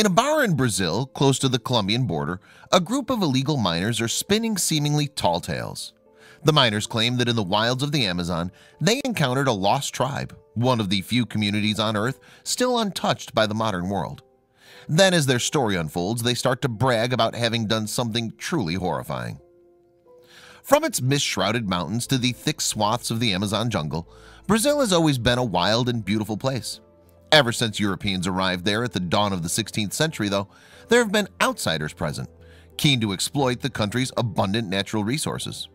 In a bar in Brazil, close to the Colombian border, a group of illegal miners are spinning seemingly tall tales. The miners claim that in the wilds of the Amazon, they encountered a lost tribe, one of the few communities on Earth still untouched by the modern world. Then, as their story unfolds, they start to brag about having done something truly horrifying. From its mist-shrouded mountains to the thick swaths of the Amazon jungle, Brazil has always been a wild and beautiful place. Ever since Europeans arrived there at the dawn of the 16th century, though, there have been outsiders present, keen to exploit the country's abundant natural resources.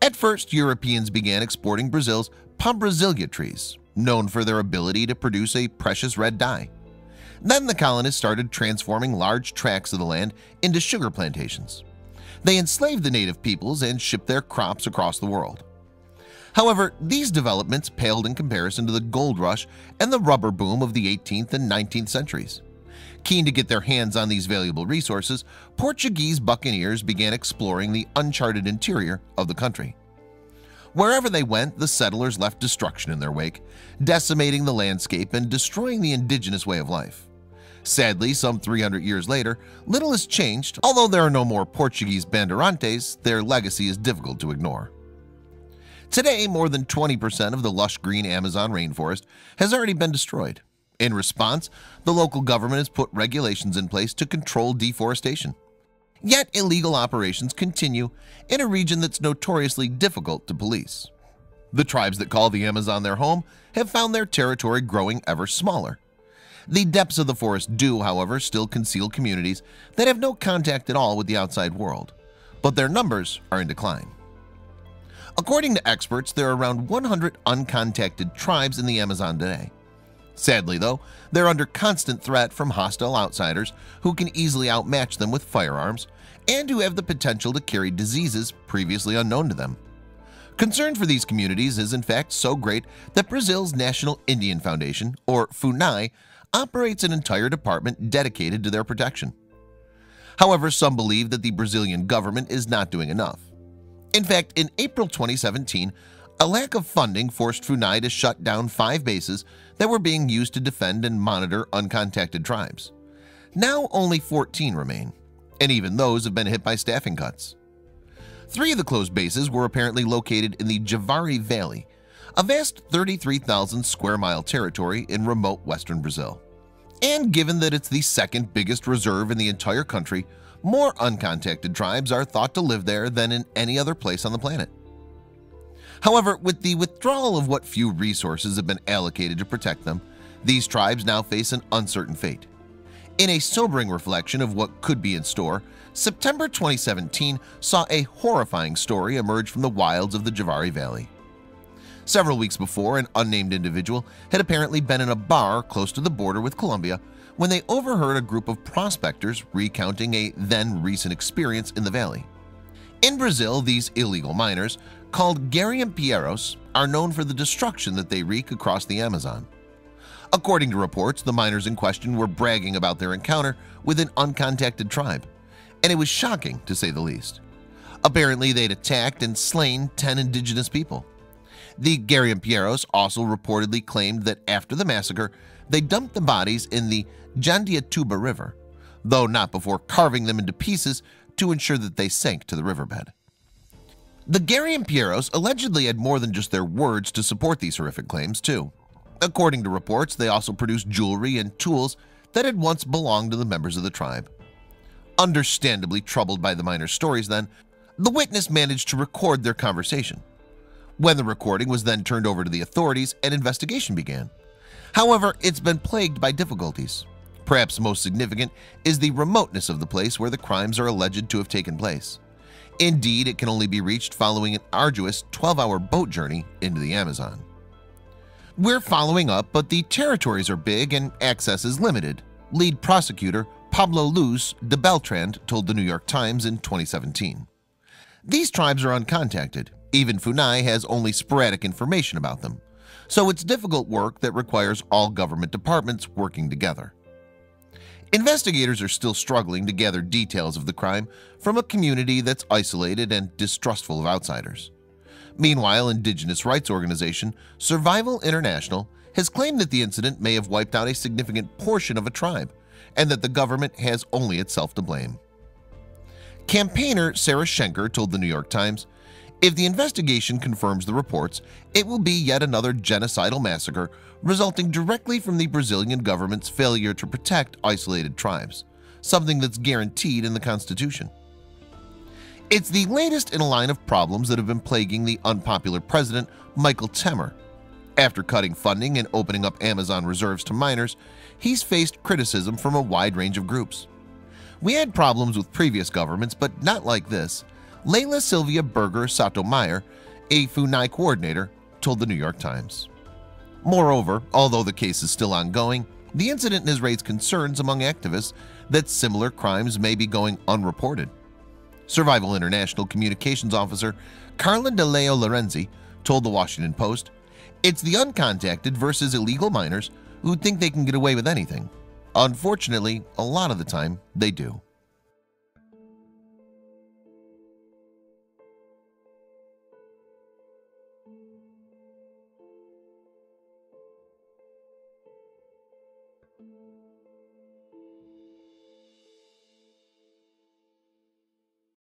At first, Europeans began exporting Brazil's pau-brasilha trees, known for their ability to produce a precious red dye. Then the colonists started transforming large tracts of the land into sugar plantations. They enslaved the native peoples and shipped their crops across the world. However, these developments paled in comparison to the gold rush and the rubber boom of the 18th and 19th centuries. Keen to get their hands on these valuable resources, Portuguese buccaneers began exploring the uncharted interior of the country. Wherever they went, the settlers left destruction in their wake, decimating the landscape and destroying the indigenous way of life. Sadly, some 300 years later, little has changed. Although there are no more Portuguese bandeirantes, their legacy is difficult to ignore. Today, more than 20% of the lush green Amazon rainforest has already been destroyed. In response, the local government has put regulations in place to control deforestation. Yet illegal operations continue in a region that's notoriously difficult to police. The tribes that call the Amazon their home have found their territory growing ever smaller. The depths of the forest do, however, still conceal communities that have no contact at all with the outside world, but their numbers are in decline. According to experts, there are around 100 uncontacted tribes in the Amazon today. Sadly, though, they're under constant threat from hostile outsiders who can easily outmatch them with firearms and who have the potential to carry diseases previously unknown to them. Concern for these communities is in fact so great that Brazil's National Indian Foundation, or FUNAI, operates an entire department dedicated to their protection. However, some believe that the Brazilian government is not doing enough. In fact, in April 2017, a lack of funding forced FUNAI to shut down 5 bases that were being used to defend and monitor uncontacted tribes. Now only 14 remain, and even those have been hit by staffing cuts. 3 of the closed bases were apparently located in the Javari Valley, a vast 33,000 square mile territory in remote western Brazil. And given that it's the second biggest reserve in the entire country, more uncontacted tribes are thought to live there than in any other place on the planet. However, with the withdrawal of what few resources have been allocated to protect them, these tribes now face an uncertain fate. In a sobering reflection of what could be in store, September 2017 saw a horrifying story emerge from the wilds of the Javari Valley. Several weeks before, an unnamed individual had apparently been in a bar close to the border with Colombia when they overheard a group of prospectors recounting a then-recent experience in the valley. In Brazil, these illegal miners, called garimpeiros, are known for the destruction that they wreak across the Amazon. According to reports, the miners in question were bragging about their encounter with an uncontacted tribe, and it was shocking to say the least. Apparently, they'd attacked and slain 10 indigenous people. The garimpeiros also reportedly claimed that after the massacre, they dumped the bodies in the Jandiatuba River, though not before carving them into pieces to ensure that they sank to the riverbed. The garimpeiros allegedly had more than just their words to support these horrific claims, too. According to reports, they also produced jewelry and tools that had once belonged to the members of the tribe. Understandably troubled by the miners' stories then, the witness managed to record their conversation. When the recording was then turned over to the authorities, an investigation began. However, it's been plagued by difficulties. Perhaps most significant is the remoteness of the place where the crimes are alleged to have taken place. Indeed, it can only be reached following an arduous 12-hour boat journey into the Amazon. We're following up, but the territories are big and access is limited, lead prosecutor Pablo Luz de Beltrand told the New York Times in 2017. These tribes are uncontacted. Even FUNAI has only sporadic information about them, so it's difficult work that requires all government departments working together. Investigators are still struggling to gather details of the crime from a community that's isolated and distrustful of outsiders. Meanwhile, indigenous rights organization Survival International has claimed that the incident may have wiped out a significant portion of a tribe and that the government has only itself to blame. Campaigner Sarah Schenker told the New York Times, "If the investigation confirms the reports, it will be yet another genocidal massacre resulting directly from the Brazilian government's failure to protect isolated tribes, something that's guaranteed in the Constitution." It's the latest in a line of problems that have been plaguing the unpopular president, Michael Temer. After cutting funding and opening up Amazon reserves to miners, he's faced criticism from a wide range of groups. "We had problems with previous governments, but not like this," Leila Sylvia Berger Sotomayor, a FUNAI coordinator, told the New York Times. Moreover, although the case is still ongoing, the incident has raised concerns among activists that similar crimes may be going unreported. Survival International communications officer Carla De Leo Lorenzi told the Washington Post, "It's the uncontacted versus illegal miners who think they can get away with anything. Unfortunately, a lot of the time they do."